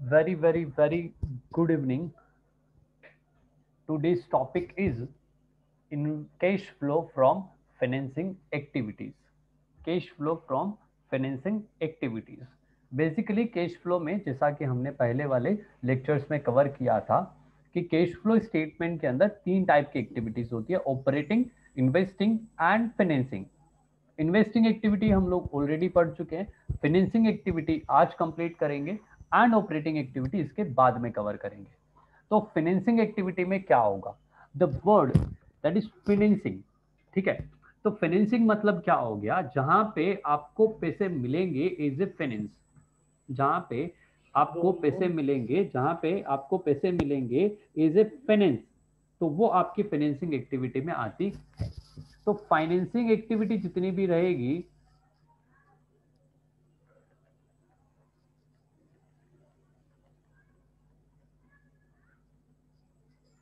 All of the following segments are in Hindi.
Very good evening. Today's topic is in cash flow from financing activities. Cash flow from financing activities. Basically cash flow में जैसा कि हमने पहले वाले लेक्चर्स में कवर किया था कि कैश फ्लो स्टेटमेंट के अंदर तीन टाइप की एक्टिविटीज होती है, operating, investing and financing. Investing activity हम लोग ऑलरेडी पढ़ चुके हैं, फाइनेंसिंग एक्टिविटी आज कंप्लीट करेंगे एंड ऑपरेटिंग एक्टिविटी इसके बाद में कवर करेंगे। तो फाइनेंसिंग एक्टिविटी में क्या होगा, the word that is financing. ठीक है, तो फाइनेंसिंग मतलब क्या हो गया, जहां पे आपको पैसे मिलेंगे एज ए फाइनेंस, जहां पे आपको पैसे मिलेंगे, जहां पे आपको पैसे मिलेंगे एज ए फाइनेंस, तो वो आपकी फाइनेंसिंग एक्टिविटी में आती है। तो फाइनेंसिंग एक्टिविटी जितनी भी रहेगी,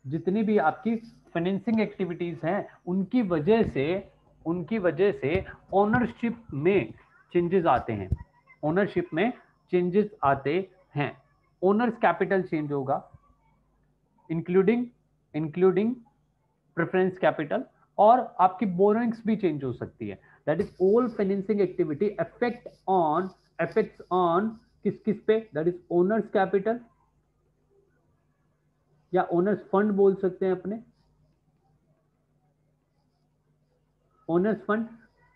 जितनी भी आपकी फाइनेंसिंग एक्टिविटीज हैं, उनकी वजह से ओनरशिप में चेंजेस आते हैं। ओनरशिप में चेंजेस आते हैं। ओनर्स कैपिटल चेंज होगा, इंक्लूडिंग इंक्लूडिंग प्रेफरेंस कैपिटल, और आपकी बोरोइंग्स भी चेंज हो सकती है। That is all financing activity affects on किस किस पे, दैट इज ओनर्स कैपिटल या ओनर्स फंड बोल सकते हैं अपने, ओनर्स फंड,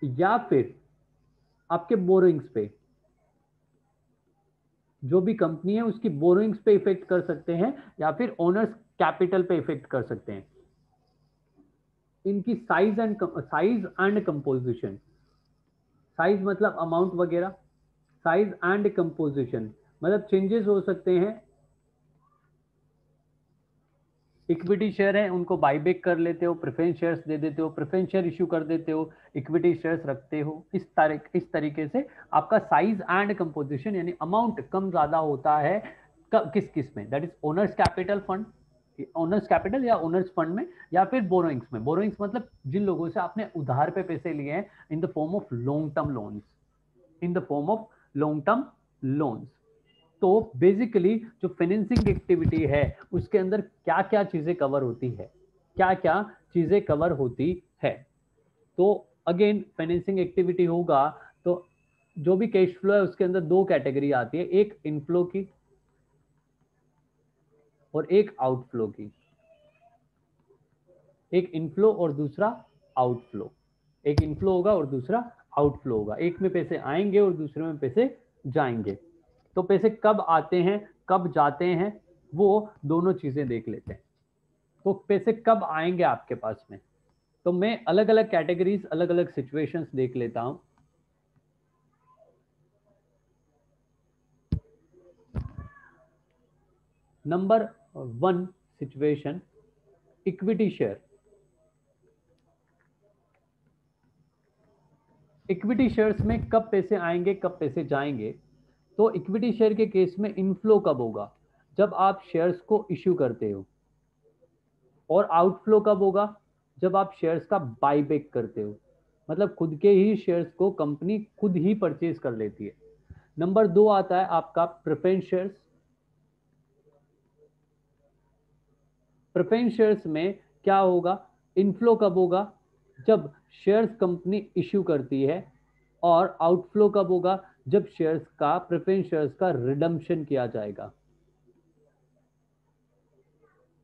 या फिर आपके बोरोइंग्स पे, जो भी कंपनी है उसकी बोरोइंग्स पे इफेक्ट कर सकते हैं, या फिर ओनर्स कैपिटल पे इफेक्ट कर सकते हैं। इनकी साइज एंड कंपोजिशन, साइज मतलब अमाउंट वगैरह, साइज एंड कंपोजिशन मतलब चेंजेस हो सकते हैं। इक्विटी शेयर है, उनको बाईबैक कर लेते हो, प्रेफरेंस शेयर्स दे देते हो, प्रेफरेंस शेयर इश्यू कर देते हो, इक्विटी शेयर्स रखते हो। इस तरीके से आपका साइज एंड कंपोजिशन यानी अमाउंट कम ज्यादा होता है किस किस में, that is owners capital fund, owners capital या ओनर्स फंड में, या फिर बोरोइंग्स में। बोरोइंग्स मतलब जिन लोगों से आपने उधार पे पैसे लिए हैं in the form of long term loans, in the form of long term loans. तो बेसिकली जो फाइनेंसिंग एक्टिविटी है उसके अंदर क्या क्या चीजें कवर होती है, क्या क्या चीजें कवर होती है। तो अगेन फाइनेंसिंग एक्टिविटी होगा तो जो भी कैश फ्लो है उसके अंदर दो कैटेगरी आती है, एक इनफ्लो की और एक आउटफ्लो की। एक इनफ्लो और दूसरा आउटफ्लो, एक इनफ्लो होगा और दूसरा आउटफ्लो होगा। एक में पैसे आएंगे और दूसरे में पैसे जाएंगे। तो पैसे कब आते हैं कब जाते हैं वो दोनों चीजें देख लेते हैं। तो पैसे कब आएंगे आपके पास में, तो मैं अलग अलग कैटेगरीज, अलग अलग सिचुएशंस देख लेता हूं। Number one situation, equity share. Equity shares में कब पैसे आएंगे कब पैसे जाएंगे, तो इक्विटी शेयर के केस में इनफ्लो कब होगा, जब आप शेयर्स को इश्यू करते हो, और आउटफ्लो कब होगा, जब आप शेयर्स का बाईबैक करते हो, मतलब खुद के ही शेयर्स को कंपनी खुद ही परचेज कर लेती है। नंबर दो आता है आपका प्रेफरेंस शेयर्स। प्रेफरेंस शेयर्स में क्या होगा, इनफ्लो कब होगा, जब शेयर्स कंपनी इश्यू करती है, और आउटफ्लो कब होगा, जब शेयर्स का, प्रेफरेंस शेयर्स का रिडम्पशन किया जाएगा,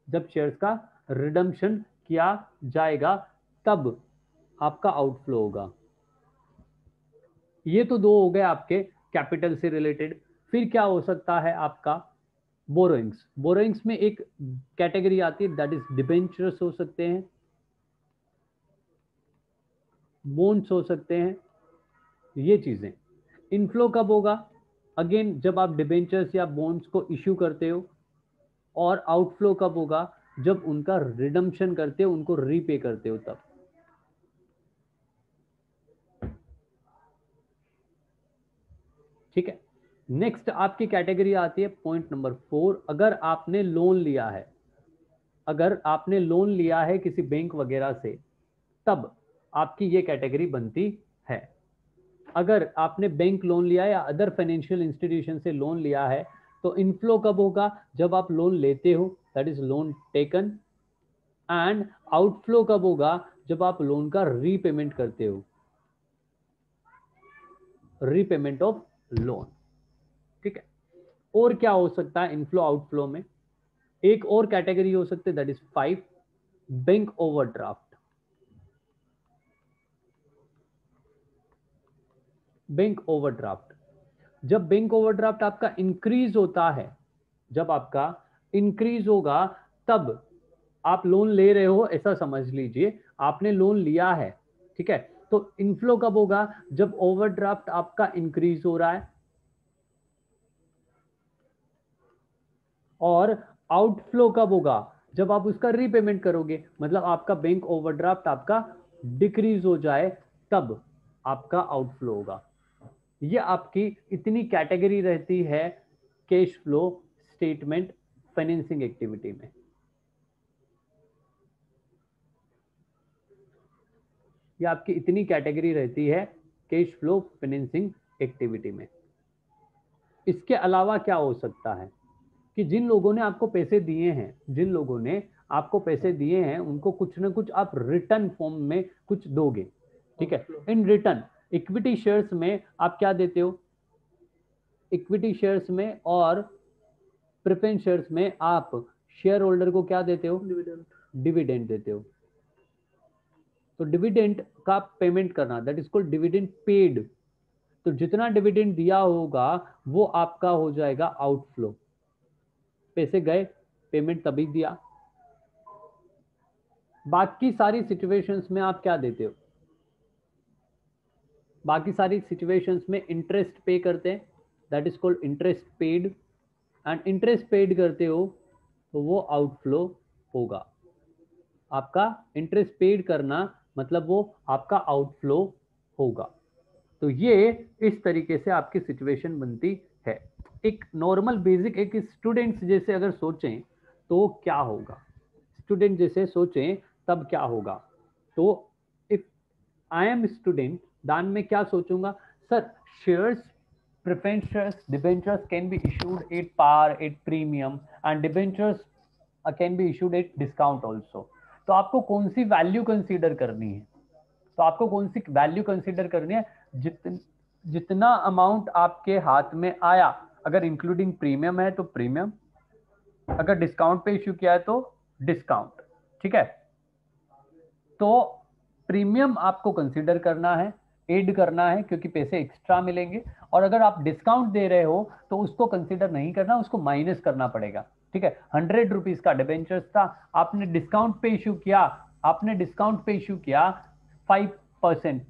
जब शेयर्स का रिडम्पशन किया जाएगा तब आपका आउटफ्लो होगा। ये तो दो हो गए आपके कैपिटल से रिलेटेड। फिर क्या हो सकता है आपका बोरोइंग्स। बोरोइंग्स में एक कैटेगरी आती है दैट इज डिबेंचर्स हो सकते हैं, बॉन्ड्स हो सकते हैं, ये चीजें। इनफ्लो कब होगा, अगेन जब आप डिबेंचर्स या बॉन्ड्स को इश्यू करते हो, और आउटफ्लो कब होगा, जब उनका रिडम्पशन करते हो, उनको रीपे करते हो तब। ठीक है, नेक्स्ट आपकी कैटेगरी आती है पॉइंट नंबर फोर, अगर आपने लोन लिया है, अगर आपने लोन लिया है किसी बैंक वगैरह से, तब आपकी ये कैटेगरी बनती है। अगर आपने बैंक लोन लिया है या अदर फाइनेंशियल इंस्टीट्यूशन से लोन लिया है, तो इनफ्लो कब होगा? जब आप लोन लेते हो, that is loan taken. And outflow कब होगा? जब आप लोन का रीपेमेंट करते हो, रीपेमेंट ऑफ लोन। ठीक है। और क्या हो सकता है इनफ्लो आउटफ्लो में? एक और कैटेगरी हो सकती है, that is 5, bank overdraft. Bank overdraft, जब बैंक ओवरड्राफ्ट आपका इंक्रीज होता है, जब आपका इंक्रीज होगा, तब आप लोन ले रहे हो, ऐसा समझ लीजिए आपने लोन लिया है, ठीक है। तो इनफ्लो कब होगा? जब ओवरड्राफ्ट आपका इंक्रीज हो रहा है। और आउटफ्लो कब होगा? जब आप उसका रीपेमेंट करोगे, मतलब आपका बैंक ओवरड्राफ्ट आपका डिक्रीज हो जाए, तब आपका आउटफ्लो होगा। ये आपकी इतनी कैटेगरी रहती है cash flow statement financing activity में। ये आपकी इतनी कैटेगरी रहती है कैश फ्लो फाइनेंसिंग एक्टिविटी में। इसके अलावा क्या हो सकता है कि जिन लोगों ने आपको पैसे दिए हैं, जिन लोगों ने आपको पैसे दिए हैं, उनको कुछ ना कुछ आप रिटर्न फॉर्म में कुछ दोगे, ठीक है। इन रिटर्न इक्विटी शेयर्स में आप क्या देते हो? इक्विटी शेयर्स में और प्रेफरेंस शेयर्स में आप शेयर होल्डर को क्या देते हो? डिविडेंड। डिविडेंड देते हो। तो डिविडेंड का पेमेंट करना, that is called dividend paid. तो जितना डिविडेंड दिया होगा वो आपका हो जाएगा आउटफ्लो। पैसे गए, पेमेंट तभी दिया। बाकी सारी सिचुएशंस में आप क्या देते हो? बाकी सारी सिचुएशंस में इंटरेस्ट पे करते हैं, that is called interest paid. And interest paid करते हो तो वो आउटफ्लो होगा। आपका इंटरेस्ट पेड करना मतलब वो आपका आउटफ्लो होगा। तो ये इस तरीके से आपकी सिचुएशन बनती है। एक नॉर्मल बेसिक एक स्टूडेंट्स जैसे अगर सोचें तो क्या होगा, स्टूडेंट जैसे सोचें तब क्या होगा? तो इफ आई एम स्टूडेंट, दान में क्या सोचूंगा? Sir, shares, preference shares, debentures can be issued at par, at premium, and debentures can be issued at discount also. तो आपको कौन सी वैल्यू कंसीडर करनी है? तो आपको कौन सी वैल्यू कंसीडर करनी है? जितना अमाउंट आपके हाथ में आया, अगर इंक्लूडिंग प्रीमियम है तो प्रीमियम, अगर डिस्काउंट पे इश्यू किया है तो डिस्काउंट, ठीक है। तो प्रीमियम आपको कंसीडर करना है, एड करना है, क्योंकि पैसे एक्स्ट्रा मिलेंगे। और अगर आप डिस्काउंट दे रहे हो तो उसको कंसीडर नहीं करना, उसको माइनस करना पड़ेगा, ठीक है। 100 रुपीज का डिबेंचर्स था, आपने डिस्काउंट पे इश्यू किया, आपने डिस्काउंट पे इश्यू किया 5%,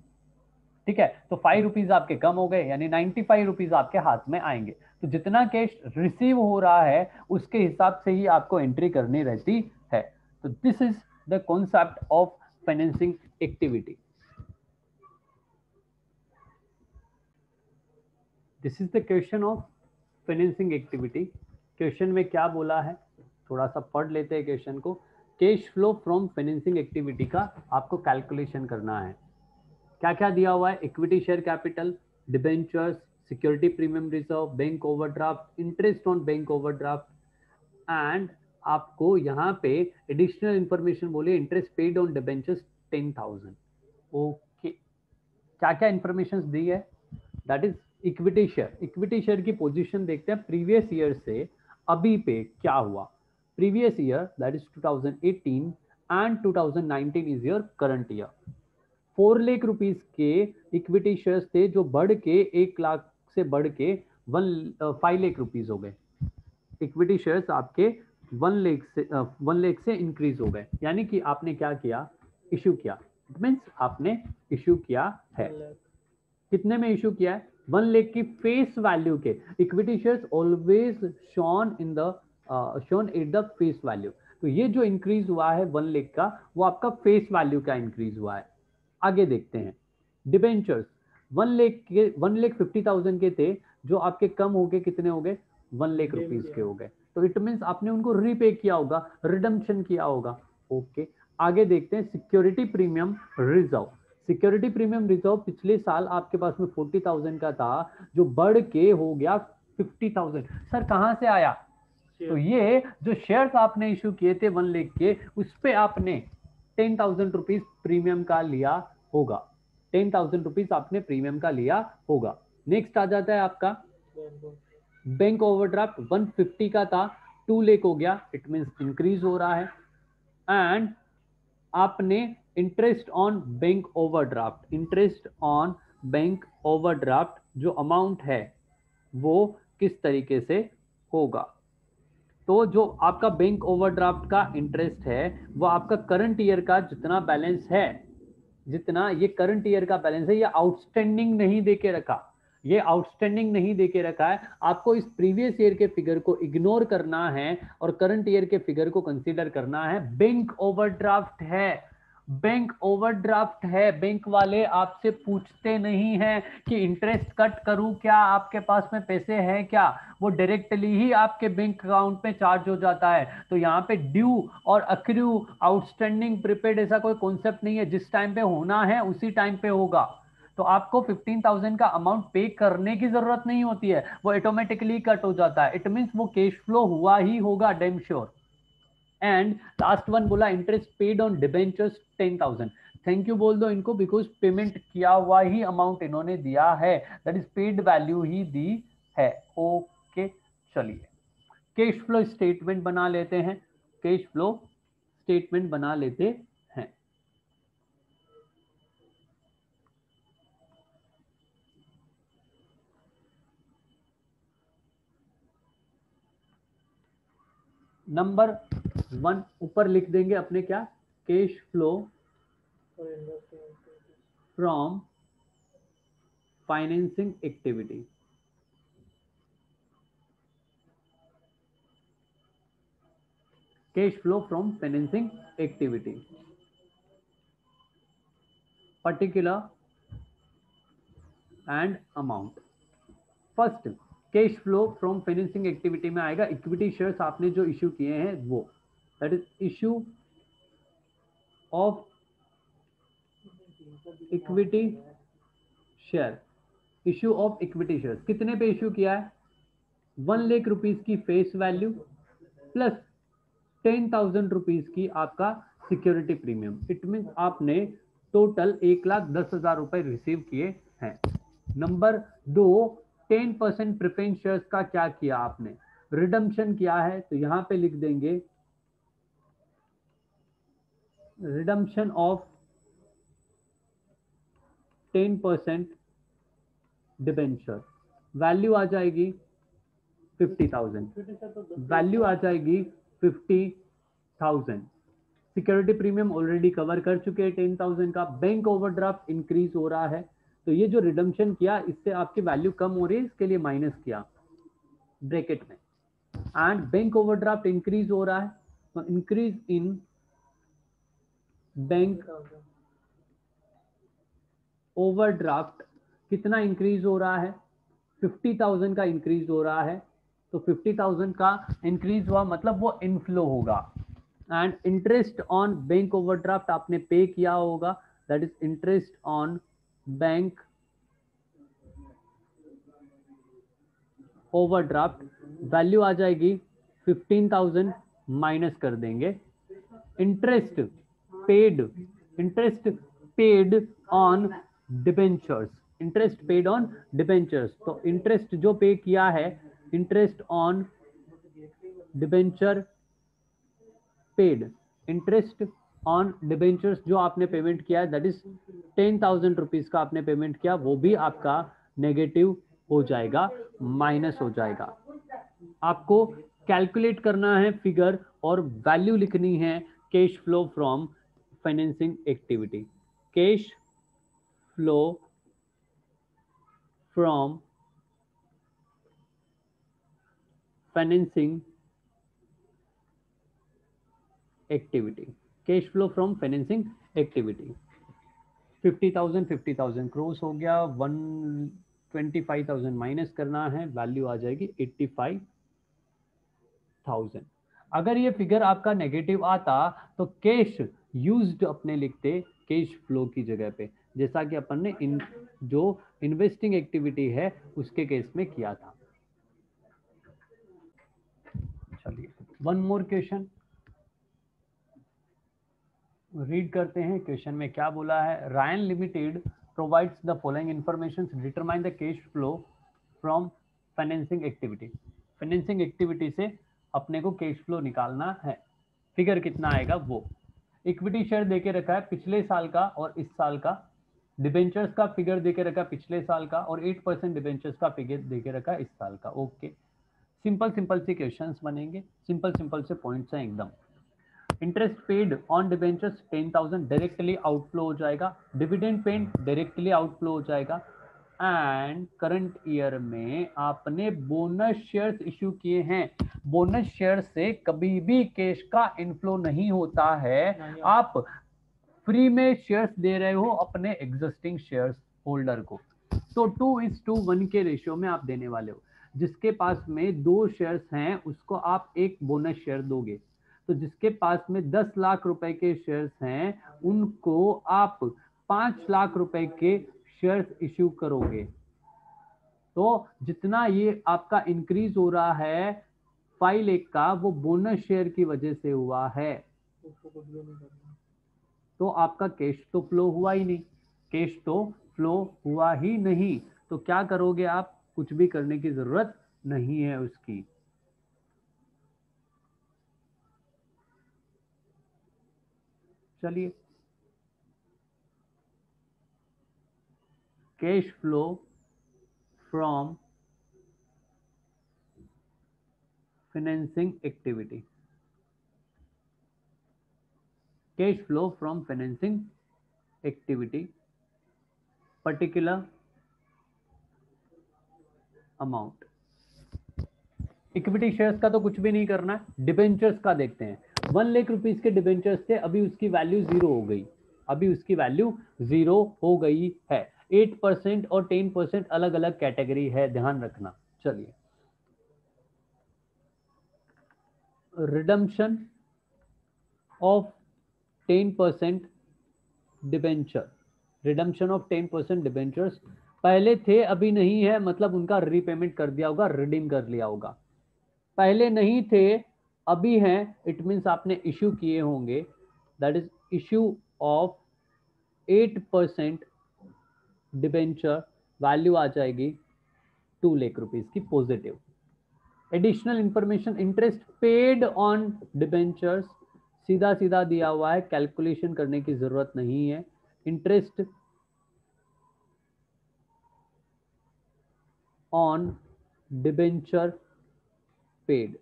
ठीक है। तो 5 रुपीज आपके कम हो गए, यानी 95 रुपीज आपके हाथ में आएंगे। तो जितना कैश रिसीव हो रहा है उसके हिसाब से ही आपको एंट्री करनी रहती है। तो this is the concept of financing activity. This is the question of financing activity. Question में क्या बोला है, थोड़ा सा पढ़ लेते हैं क्वेश्चन को। Cash flow from financing activity का आपको कैलकुलेशन करना है। क्या क्या दिया हुआ है? Equity share capital, debentures, security premium reserve, bank overdraft, interest on bank overdraft, and आपको यहाँ पे एडिशनल इंफॉर्मेशन बोलिए, interest paid on debentures 10,000। Okay, क्या क्या इंफॉर्मेशन दी है? That is equity share. Equity share की पोजीशन देखते हैं प्रीवियस ईयर से अभी पे क्या हुआ। Previous year that is 2018 and 2019 is your current year. 4 lakh rupees के इक्विटी शेयर्स थे जो बढ़ के 1 लाख से बढ़ के 5 लाख रुपीस हो गए। इक्विटी शेयर्स आपके 1 लाख से इंक्रीज हो गए, यानी कि आपने क्या किया? इश्यू किया। इट मीन्स आपने इश्यू किया है। कितने में इश्यू किया है? 1 लाख की फेस वैल्यू के। Equity shares always shown in the shown at the face value. तो ये जो इंक्रीज हुआ है 1 लाख का, वो आपका फेस वैल्यू का इंक्रीज हुआ है। आगे देखते हैं। डिबेंचर्स 1,50,000 के थे, जो आपके कम हो गए, कितने हो गए? 1 लाख रुपीज के हो गए। तो इट मीन्स आपने उनको रीपे किया होगा, रिडम्पशन किया होगा। ओके, आगे देखते हैं security premium reserve. Security premium reserve पिछले साल आपके पास में 40,000 का था, जो बढ़ के हो गया 50,000 सर कहाँ से आया? तो ये जो शेयर्स आपने इशू किए थे 1 लाख के, उस पे आपने 10,000 रुपीज प्रीमियम का लिया होगा। 10,000 रुपीज आपने प्रीमियम का लिया होगा। नेक्स्ट आ जाता है आपका बैंक ओवरड्राफ्ट। 150 का था, 2 लाख हो गया, इट मींस इंक्रीज हो रहा है। एंड आपने interest on bank overdraft, interest on bank overdraft जो अमाउंट है वो किस तरीके से होगा? तो जो आपका बैंक ओवरड्राफ्ट का इंटरेस्ट है वो आपका करंट ईयर का जितना बैलेंस है, जितना ये करंट ईयर का बैलेंस है, ये आउटस्टैंडिंग नहीं देके रखा, ये आउटस्टैंडिंग नहीं देके रखा है। आपको इस प्रीवियस ईयर के फिगर को इग्नोर करना है और करंट ईयर के फिगर को कंसीडर करना है। बैंक ओवरड्राफ्ट है, बैंक ओवरड्राफ्ट है। बैंक वाले आपसे पूछते नहीं हैं कि इंटरेस्ट कट करूं क्या, आपके पास में पैसे हैं क्या, वो डायरेक्टली ही आपके बैंक अकाउंट में चार्ज हो जाता है। तो यहाँ पे ड्यू और अक्रू, आउटस्टैंडिंग, प्रीपेड ऐसा कोई कॉन्सेप्ट नहीं है। जिस टाइम पे होना है उसी टाइम पे होगा। तो आपको 15,000 का अमाउंट पे करने की जरूरत नहीं होती है, वो ऑटोमेटिकली कट हो जाता है। इट मींस वो कैश फ्लो हुआ ही होगा, damn sure. And last one बोला interest paid on debentures 10,000। Thank you बोल दो इनको, बिकॉज पेमेंट किया हुआ ही अमाउंट इन्होंने दिया है, दैट इज पेड वैल्यू ही दी है। ओके चलिए कैश फ्लो स्टेटमेंट बना लेते हैं, कैश फ्लो स्टेटमेंट बना लेते हैं। नंबर 1 ऊपर लिख देंगे अपने क्या, cash flow from financing activity. Cash flow from financing activity, particular and amount. First cash flow from financing activity में आएगा इक्विटी शेयर्स आपने जो इश्यू किए हैं वो, that is issue of equity share. Issue of equity share कितने पे इश्यू किया है? 1 लाख रुपीज की फेस वैल्यू प्लस 10,000 रुपीज की आपका सिक्योरिटी प्रीमियम। इट मीन आपने टोटल 1,10,000 रुपए रिसीव किए हैं। नंबर 2 10% प्रेफरेंस शेयर्स का क्या किया आपने? रिडम्पशन किया है, तो यहां पे लिख देंगे रिडम्पशन ऑफ 10% डिबेंचर। वैल्यू आ जाएगी 50,000, वैल्यू आ जाएगी 50,000। सिक्योरिटी प्रीमियम ऑलरेडी कवर कर चुके हैं 10,000 का। बैंक ओवरड्राफ्ट इंक्रीज हो रहा है, तो ये जो रिडम्पशन किया इससे आपकी वैल्यू कम हो रही है, इसके लिए माइनस किया ब्रैकेट में। एंड बैंक ओवरड्राफ्ट इंक्रीज हो रहा है, तो इंक्रीज इन बैंक ओवरड्राफ्ट कितना इंक्रीज हो रहा है? 50,000 का इंक्रीज हो रहा है। तो 50,000 का इंक्रीज हुआ मतलब वो इनफ्लो होगा। And interest on bank overdraft आपने पे किया होगा, that is interest on bank overdraft. Value आ जाएगी 15,000, माइनस कर देंगे interest paid, interest paid on debentures, interest paid on debentures. तो इंटरेस्ट जो पे किया है, interest on debenture paid, interest on debentures जो आपने पेमेंट किया है, दैट इज 10,000 रुपीज का आपने पेमेंट किया, वो भी आपका नेगेटिव हो जाएगा, माइनस हो जाएगा। आपको कैलकुलेट करना है फिगर और वैल्यू लिखनी है cash flow from financing activity. Cash flow from financing activity, cash flow from financing activity. 50,000 cross हो गया, 125,000 माइनस करना है, वैल्यू आ जाएगी 85,000। अगर ये फिगर आपका नेगेटिव आता तो कैश यूज्ड अपने लिखते कैश फ्लो की जगह पे, जैसा कि अपन ने जो इन्वेस्टिंग एक्टिविटी है उसके केस में किया था। वन मोर क्वेश्चन रीड करते हैं। क्वेश्चन में क्या बोला है, Ryan limited provides the following information, determine the cash flow from financing activity. Financing activity से अपने को कैश फ्लो निकालना है, फिगर कितना आएगा वो। इक्विटी शेयर देके रखा है पिछले साल का और इस साल का, डिबेंचर्स का फिगर देके रखा है पिछले साल का, और 8% डिबेंचर्स का फिगर देके रखा है इस साल का। ओके, सिंपल सिंपल से क्वेश्चंस बनेंगे, सिंपल सिंपल से पॉइंट्स हैं एकदम। Interest paid on debentures 10,000 directly outflow हो जाएगा, डिविडेंड पेड डायरेक्टली आउटफ्लो हो जाएगा, एंड करंट ईयर में आपने बोनस शेयर्स इश्यू किए हैं। बोनस शेयर से कभी भी कैश का इनफ्लो नहीं होता है, आप फ्री में शेयर्स दे रहे हो अपने एग्जिस्टिंग शेयर्स होल्डर को। तो 2:1 के रेशियो में आप देने वाले हो। जिसके पास में 2 शेयर्स हैं उसको आप एक बोनस शेयर दोगे, तो जिसके पास में 10 लाख रुपए के शेयर्स हैं उनको आप 5 लाख रुपए के शेयर्स इश्यू करोगे। तो जितना ये आपका इंक्रीज हो रहा है 5 लाख का, वो बोनस शेयर की वजह से हुआ है। तो आपका कैश तो फ्लो हुआ ही नहीं, कैश तो फ्लो हुआ ही नहीं। तो क्या करोगे आप, कुछ भी करने की जरूरत नहीं है उसकी। चलिए, cash flow from financing activity, cash flow from financing activity particular amount. Equity shares का तो कुछ भी नहीं करना है, डिबेंचर्स का देखते हैं। 1 लाख रुपीस के डिबेंचर्स थे, अभी उसकी वैल्यू 0 हो गई, अभी उसकी वैल्यू 0 हो गई है। 8% और 10% अलग अलग कैटेगरी है, ध्यान रखना। चलिए, redemption of 10% debenture, redemption of 10% debentures पहले थे अभी नहीं है, मतलब उनका रीपेमेंट कर दिया होगा, रिडीम कर लिया होगा। पहले नहीं थे अभी हैं, इट मीन्स आपने इश्यू किए होंगे, that is issue of 8% debenture, value आ जाएगी 2 लाख रुपीस की positive. Additional information, interest paid on debentures सीधा सीधा दिया हुआ है, कैलकुलेशन करने की जरूरत नहीं है। Interest on debenture paid,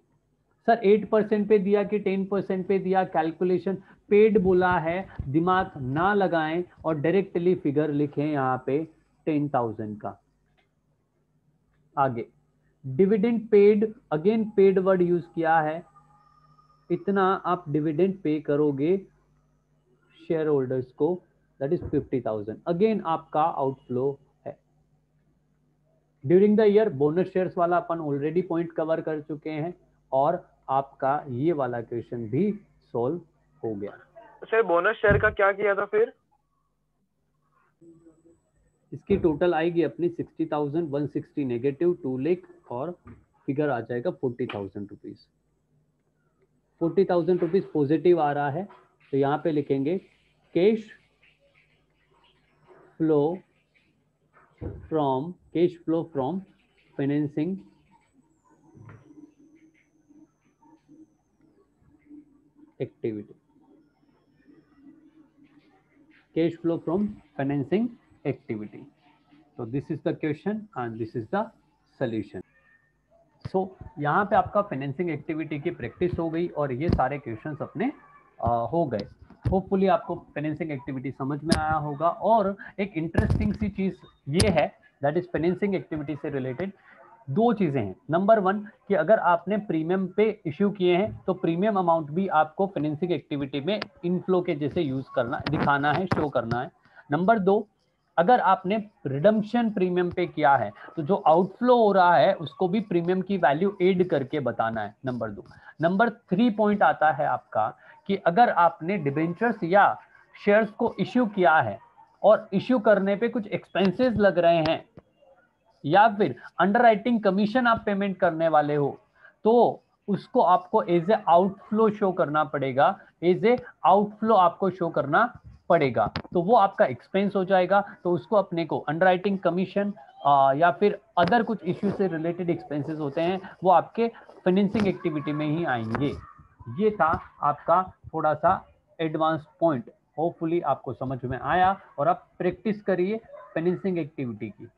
sir 8% पे दिया कि 10% पे दिया, कैलकुलेशन पेड बोला है, दिमाग ना लगाएं और डायरेक्टली फिगर लिखें यहाँ पे 10,000 का। आगे dividend paid, again paid word use किया है, इतना आप डिविडेंड पे करोगे शेयर होल्डर्स को, दैट इज 50,000, अगेन आपका आउटफ्लो है। During the year bonus shares वाला अपन ऑलरेडी पॉइंट कवर कर चुके हैं, और आपका ये वाला क्वेश्चन भी सॉल्व हो गया। सर बोनस शेयर का क्या किया था फिर? इसकी टोटल आएगी अपनी 60,000, 160 नेगेटिव 2 लाख, और फिगर आ जाएगा 40,000 रुपीज। 40,000 रुपीज पॉजिटिव आ रहा है, तो यहाँ पे लिखेंगे cash flow from financing activity, cash flow from financing activity. तो this is the question and this is the solution. So यहाँ पे आपका फाइनेंसिंग एक्टिविटी की प्रैक्टिस हो गई और ये सारे क्वेश्चंस अपने हो गए। होपफुली आपको फाइनेंसिंग एक्टिविटी समझ में आया होगा। और एक इंटरेस्टिंग सी चीज ये है, दैट इज फाइनेंसिंग एक्टिविटी से रिलेटेड 2 चीजें हैं। नंबर 1 कि अगर आपने प्रीमियम पे इश्यू किए हैं तो प्रीमियम अमाउंट भी आपको फाइनेंसिंग एक्टिविटी में इनफ्लो के जैसे यूज करना, दिखाना है, शो करना है। नंबर 2, अगर आपने रिडम्पशन प्रीमियम पे किया है तो जो आउटफ्लो हो रहा है उसको भी प्रीमियम की वैल्यू ऐड करके बताना है, नंबर 2। नंबर 3 पॉइंट आता है आपका कि अगर आपने डिबेंचर्स या शेयर्स को इश्यू किया है और इश्यू करने पे कुछ एक्सपेंसेस लग रहे हैं या फिर अंडरराइटिंग कमीशन आप पेमेंट करने वाले हो, तो उसको आपको एज ए आउटफ्लो शो करना पड़ेगा, एज ए आउटफ्लो आपको शो करना पड़ेगा, तो वो आपका एक्सपेंस हो जाएगा। तो उसको अपने को अंडरराइटिंग कमीशन या फिर अदर कुछ इश्यू से रिलेटेड एक्सपेंसेस होते हैं, वो आपके फाइनेंसिंग एक्टिविटी में ही आएंगे। ये था आपका थोड़ा सा एडवांस पॉइंट। होपफुली आपको समझ में आया और आप प्रैक्टिस करिए फाइनेंसिंग एक्टिविटी की।